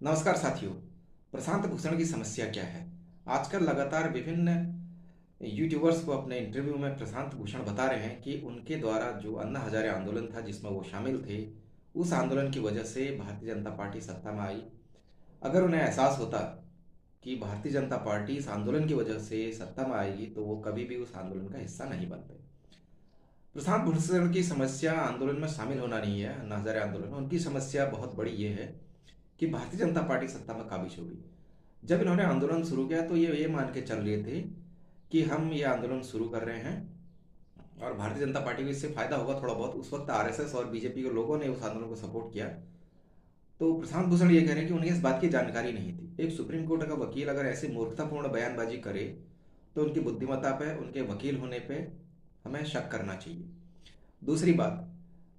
नमस्कार साथियों। प्रशांत भूषण की समस्या क्या है? आजकल लगातार विभिन्न यूट्यूबर्स को अपने इंटरव्यू में प्रशांत भूषण बता रहे हैं कि उनके द्वारा जो अन्ना हजारे आंदोलन था जिसमें वो शामिल थे, उस आंदोलन की वजह से भारतीय जनता पार्टी सत्ता में आई। अगर उन्हें एहसास होता कि भारतीय जनता पार्टी इस आंदोलन की वजह से सत्ता में आएगी तो वो कभी भी उस आंदोलन का हिस्सा नहीं बनते। प्रशांत भूषण की समस्या आंदोलन में शामिल होना नहीं है, अन्ना हजारे आंदोलन में उनकी समस्या बहुत बड़ी ये है कि भारतीय जनता पार्टी सत्ता में काबिज होगी। जब इन्होंने आंदोलन शुरू किया तो ये मान के चल रहे थे कि हम ये आंदोलन शुरू कर रहे हैं और भारतीय जनता पार्टी को इससे फायदा होगा थोड़ा बहुत। उस वक्त आरएसएस और बीजेपी के लोगों ने उस आंदोलन को सपोर्ट किया। तो प्रशांत भूषण ये कह रहे हैं कि उन्हें इस बात की जानकारी नहीं थी। एक सुप्रीम कोर्ट का वकील अगर ऐसी मूर्खतापूर्ण बयानबाजी करे तो उनकी बुद्धिमत्ता पे, उनके वकील होने पे हमें शक करना चाहिए। दूसरी बात,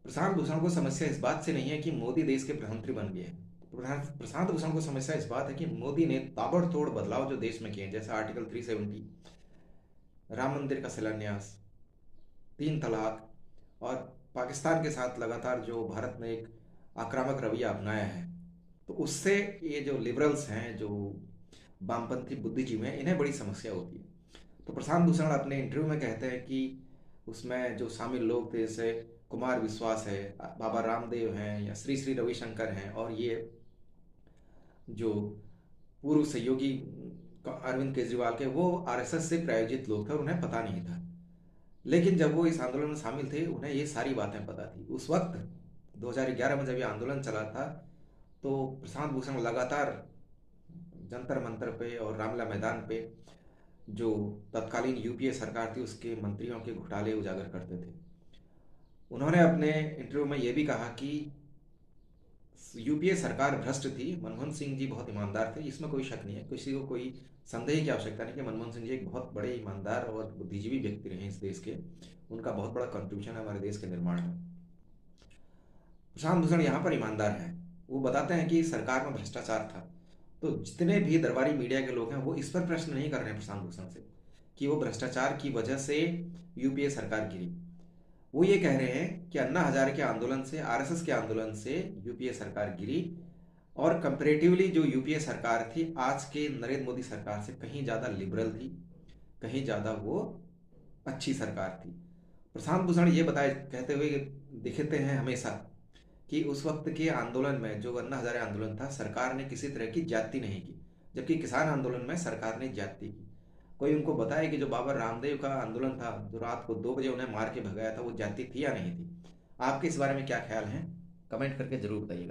प्रशांत भूषण को समस्या इस बात से नहीं है कि मोदी देश के प्रधानमंत्री बन गए हैं। प्रशांत भूषण को समस्या इस बात है कि मोदी ने ताबड़तोड़ बदलाव जो देश में किए, जैसे आर्टिकल 370, राम मंदिर का शिलान्यास, 3 तलाक और पाकिस्तान के साथ लगातार जो भारत ने एक आक्रामक रवैया अपनाया है, तो उससे ये जो लिबरल्स हैं, जो वामपंथी बुद्धिजीवी हैं, इन्हें बड़ी समस्या होती है। तो प्रशांत भूषण अपने इंटरव्यू में कहते हैं कि उसमें जो शामिल लोग थे, जैसे कुमार विश्वास है, बाबा रामदेव हैं या श्री श्री रविशंकर हैं, और ये जो पूर्व सहयोगी अरविंद केजरीवाल के, वो आरएसएस से प्रायोजित लोग थे और उन्हें पता नहीं था। लेकिन जब वो इस आंदोलन में शामिल थे उन्हें ये सारी बातें पता थी। उस वक्त 2011 में जब ये आंदोलन चला था तो प्रशांत भूषण लगातार जंतर मंतर पे और रामला मैदान पे जो तत्कालीन यूपीए सरकार थी उसके मंत्रियों के घोटाले उजागर करते थे। उन्होंने अपने इंटरव्यू में ये भी कहा कि यूपीए सरकार भ्रष्ट थी, मनमोहन सिंह जी बहुत ईमानदार थे, इसमें कोई शक नहीं है, किसी को कोई संदेह की आवश्यकता नहीं कि मनमोहन सिंह जी एक बहुत बड़े ईमानदार और बुद्धिजीवी व्यक्ति रहे इस देश के। उनका बहुत बड़ा कंट्रीब्यूशन है हमारे देश के निर्माण में। प्रशांत भूषण यहाँ पर ईमानदार हैं। वो बताते हैं कि सरकार में भ्रष्टाचार था। तो जितने भी दरबारी मीडिया के लोग हैं वो इस पर प्रश्न नहीं कर रहे हैं प्रशांत भूषण से कि वो भ्रष्टाचार की वजह से यूपीए सरकार गिरी। वो ये कह रहे हैं कि अन्ना हजारे के आंदोलन से, आरएसएस के आंदोलन से यूपीए सरकार गिरी, और कंपैरेटिवली जो यूपीए सरकार थी आज के नरेंद्र मोदी सरकार से कहीं ज़्यादा लिबरल थी, कहीं ज़्यादा वो अच्छी सरकार थी। प्रशांत भूषण ये बताए कहते हुए दिखते हैं हमेशा कि उस वक्त के आंदोलन में, जो अन्ना हजारे आंदोलन था, सरकार ने किसी तरह की ज्यादती नहीं की, जबकि किसान आंदोलन में सरकार ने ज्यादती की। कोई उनको बताए कि जो बाबा रामदेव का आंदोलन था, जो रात को 2 बजे उन्हें मार के भगाया था, वो ज्यादती थी या नहीं थी? आपके इस बारे में क्या ख्याल है? कमेंट करके जरूर बताइएगा।